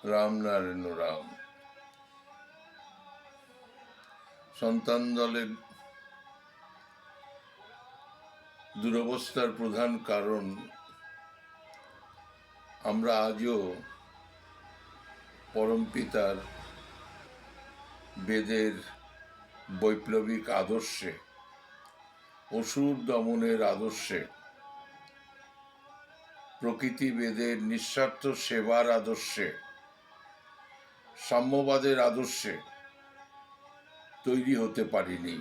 রাম নারায়ণ রাম। সন্তান দলের দুরবস্থার প্রধান কারণ আমরা আজও পরমপিতার বেদের বৈপ্লবিক আদর্শে, অসুর দমনের আদর্শে, প্রকৃতি বেদের নিঃস্বার্থ সেবার আদর্শে, সাম্যবাদের আদর্শে তৈরি হতে পারিনি।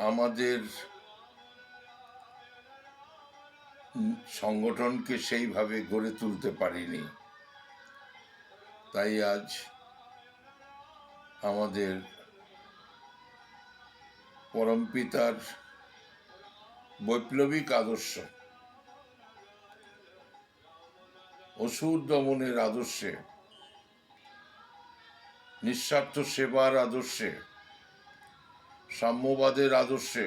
আমাদের সংগঠনকে সেইভাবে গড়ে তুলতে পারিনি। তাই আজ আমাদের পরমপিতার বৈপ্লবিক আদর্শ, অসুর দমনের আদর্শে, নিঃস্বার্থ সেবার আদর্শে, সাম্যবাদের আদর্শে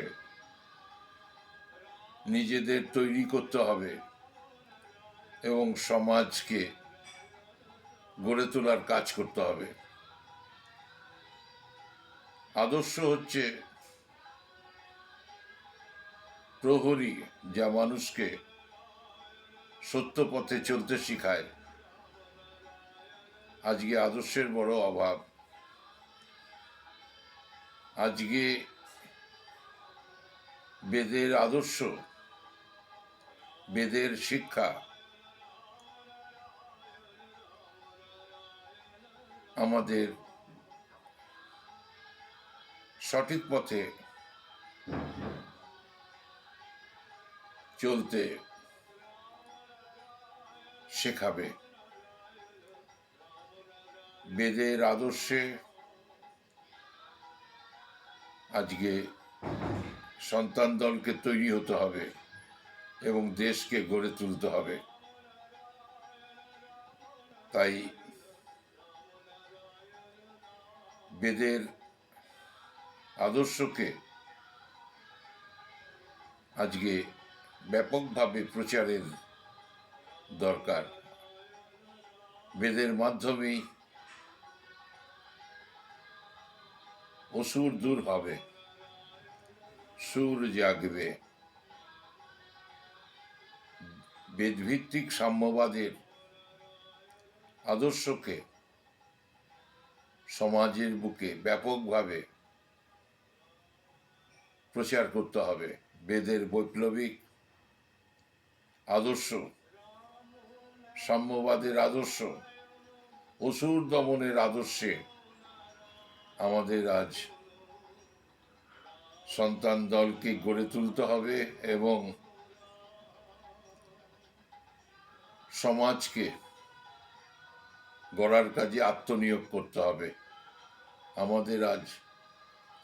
নিজেদের তৈরি করতে হবে এবং সমাজকে গড়ে তোলার কাজ করতে হবে। আদর্শ হচ্ছে প্রহরী, যা মানুষকে সত্য পথে চলতে শিখায়। আজকে আদর্শের বড় অভাব। আজকে বেদের আদর্শ, বেদের শিক্ষা আমাদের সঠিক পথে চলতে শেখাবে। বেদের আদর্শে আজকে সন্তান দলকে তৈরি হতে হবে এবং দেশকে গড়ে তুলতে হবে। তাই বেদের আদর্শকে আজকে ব্যাপকভাবে প্রচারের দরকার। বেদের মাধ্যমেই অসুর দূর হবে, সুর জাগবে। বেদভিত্তিক সাম্যবাদের আদর্শকে সমাজের বুকে ব্যাপকভাবে প্রচার করতে হবে। বেদের বৈপ্লবিক আদর্শ, সাম্যবাদের আদর্শ, অসুর দমনের আদর্শে আমাদের আজ সন্তান দলকে গড়ে তুলতে হবে এবং সমাজকে গড়ার কাজে আত্মনিয়োগ করতে হবে। আমাদের আজ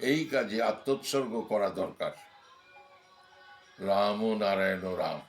এই কাজে আত্মোৎসর্গ করা দরকার। রাম ও নারায়ণ রাম।